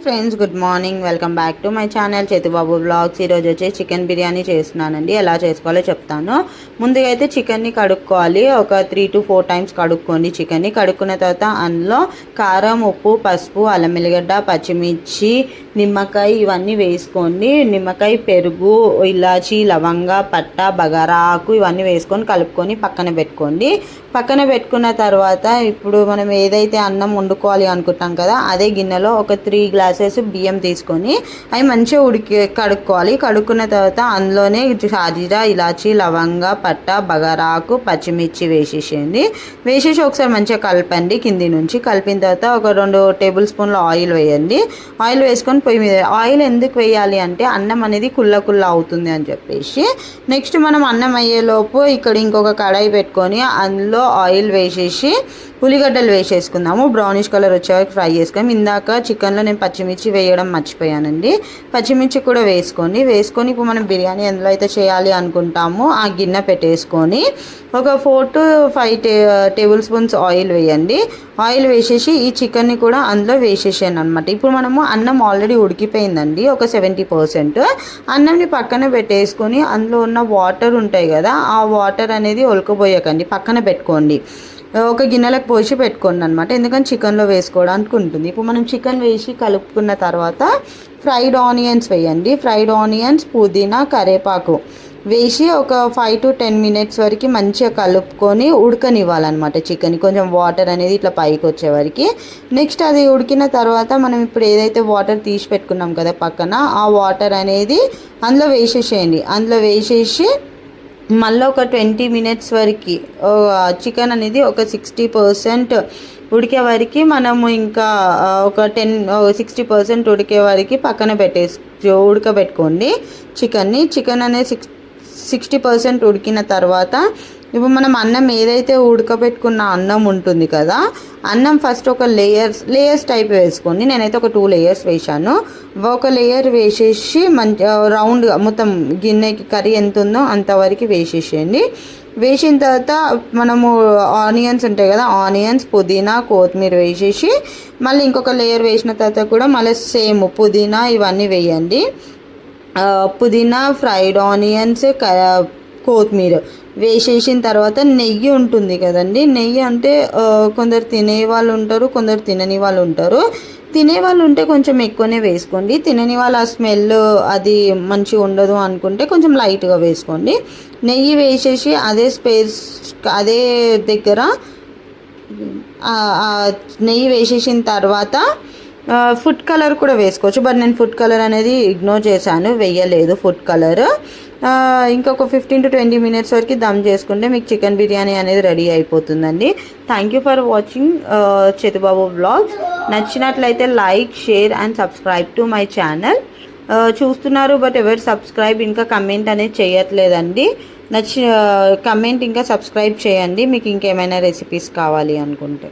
Friends, good morning. Welcome back to my channel Chetubabu vlogs. ఈరోజు వచ్చి chicken biryani చేస్తున్నానండి. ఎలా చేసుకోవాలో చెప్తాను. ముందుగా అయితే చికెన్ని కడుక్కోవాలి. ఒక 3 to 4 టైమ్స్ కడుక్కోండి. చికెన్ని కడుక్కున్న తర్వాత అందులో కారం, ఉప్పు, పసుపు, అల్లం వెల్లిగడ్డ, పచ్చిమిర్చి, నిమ్మకాయ ఇవన్నీ వేసుకోండి. నిమ్మకాయ, పెరుగు, ఇలాచి, లవంగ, పట్ట, బగారా ఆకు ఇవన్నీ వేసుకొని కలుపుకొని పక్కన పెట్టుకోండి. పక్కన పెట్టుకున్న తర్వాత ఇప్పుడు మనం ఏదైతే అన్నం వండుకోవాలి అనుకుంటాం కదా, అదే గిన్నెలో ఒక 3 గ్లాసెస్ బియ్యం తీసుకొని అవి మంచిగా కడుక్కోవాలి. కడుక్కున్న తర్వాత అందులోనే షాజీరా, ఇలాచి, లవంగ, పట్ట, బగారాకు, పచ్చిమిర్చి వేసేసేయండి. వేసేసి ఒకసారి మంచిగా కలపండి. కింది నుంచి కలిపిన తర్వాత ఒక 2 టేబుల్ స్పూన్ల ఆయిల్ వేయండి. ఆయిల్ వేసుకొని పొయ్యి మీద, ఆయిల్ ఎందుకు వేయాలి అంటే అన్నం అనేది కుల్ల అవుతుంది అని చెప్పేసి. నెక్స్ట్ మనం అన్నం అయ్యేలోపు ఇక్కడ ఇంకొక కడాయి పెట్టుకొని అందులో ఆయిల్ వేసేసి ఉల్లిగడ్డలు వేసేసుకుందాము. బ్రౌనిష్ కలర్ వచ్చేవరకు ఫ్రై చేసుకొని, ఇందాక చికెన్లో నేను పచ్చిమిర్చి వేయడం మర్చిపోయానండి. పచ్చిమిర్చి కూడా వేసుకొని ఇప్పుడు మనం బిర్యానీ ఎందులో అయితే చేయాలి అనుకుంటామో ఆ గిన్నె పెట్టేసుకొని ఒక 4 to 5 టేబుల్ స్పూన్స్ ఆయిల్ వేయండి. ఆయిల్ వేసేసి ఈ చికెన్ని కూడా అందులో వేసేసాను అనమాట. ఇప్పుడు మనము అన్నం ఆల్రెడీ ఉడికిపోయిందండి, ఒక 70%. అన్నంని పక్కన పెట్టేసుకొని అందులో ఉన్న వాటర్ ఉంటాయి కదా, ఆ వాటర్ అనేది ఒలకపోయకండి, పక్కన పెట్టుకోండి. ఒక గిన్నెలకు పోసి పెట్టుకోండి అనమాట, ఎందుకంటే చికెన్లో వేసుకోవడానికి ఉంటుంది. ఇప్పుడు మనం చికెన్ వేసి కలుపుకున్న తర్వాత ఫ్రైడ్ ఆనియన్స్ వేయండి. ఫ్రైడ్ ఆనియన్స్, పుదీనా, కరివేపాకు వేసి ఒక 5 to 10 మినిట్స్ వరకు మంచిగా కలుపుకొని ఉడకనివ్వాలన్నమాట. చికెన్ కొంచెం వాటర్ అనేది ఇట్లా పైకి వచ్చే వరకు. నెక్స్ట్ అది ఉడికిన తర్వాత మనం ఇప్పుడు ఏదైతే వాటర్ తీసి పెట్టుకున్నాం కదా పక్కన, ఆ వాటర్ అనేది అందులో వేసేసేయండి. అందులో వేసేసి మళ్ళీ ఒక 20 మినిట్స్ వరకు చికెన్ అనేది ఒక 60% ఉడికే వరకు మనము ఇంకా ఒక 60% ఉడికే వరకు పక్కన ఉడకబెట్టుకోండి చికెన్ అనేది 60% ఉడికిన తర్వాత ఇప్పుడు మనం అన్నం ఏదైతే ఉడకబెట్టుకున్న అన్నం ఉంటుంది కదా, అన్నం ఫస్ట్ ఒక లేయర్స్ టైప్ వేసుకోండి. నేనైతే ఒక 2 లేయర్స్ వేసాను. ఒక లేయర్ వేసేసి మంచి రౌండ్గా మొత్తం గిన్నెకి కర్రీ ఎంత ఉందో అంతవరకు వేసేసేయండి. వేసిన తర్వాత మనము ఆనియన్స్ ఉంటాయి కదా, ఆనియన్స్, పుదీనా, కొత్తిమీర వేసేసి మళ్ళీ ఇంకొక లేయర్ వేసిన తర్వాత కూడా మళ్ళీ సేమ్ పుదీనా ఇవన్నీ వేయండి. పుదీనా, ఫ్రైడ్ ఆనియన్స్, కొత్తిమీర వేసేసిన తర్వాత నెయ్యి ఉంటుంది కదండి. నెయ్యి అంటే కొందరు తినే వాళ్ళు ఉంటారు, కొందరు తినని వాళ్ళు ఉంటారు. తినేవాళ్ళు ఉంటే కొంచెం ఎక్కువనే వేసుకోండి. తినని వాళ్ళ స్మెల్ అది మంచిగా ఉండదు అనుకుంటే కొంచెం లైట్గా వేసుకోండి. నెయ్యి వేసేసి అదే దగ్గర నెయ్యి వేసేసిన తర్వాత ఫుడ్ కలర్ కూడా వేసుకోవచ్చు. బట్ నేను ఫుడ్ కలర్ అనేది ఇగ్నోర్ చేశాను, వేయలేదు ఫుడ్ కలర్. ఇంకొక 15 to 20 మినిట్స్ వరకు దమ్ చేసుకుంటే మీకు చికెన్ బిర్యానీ అనేది రెడీ అయిపోతుందండి. Thank you for watching Chetubabu vlogs. నచ్చినట్లయితే like, share and subscribe to my channel. చూస్తున్నారు బట్ ఎవరు సబ్స్క్రైబ్ ఇంకా కమెంట్ అనేది చేయట్లేదండి. కమెంట్ ఇంకా సబ్స్క్రైబ్ చేయండి మీకు ఇంకేమైనా రెసిపీస్ కావాలి అనుకుంటే.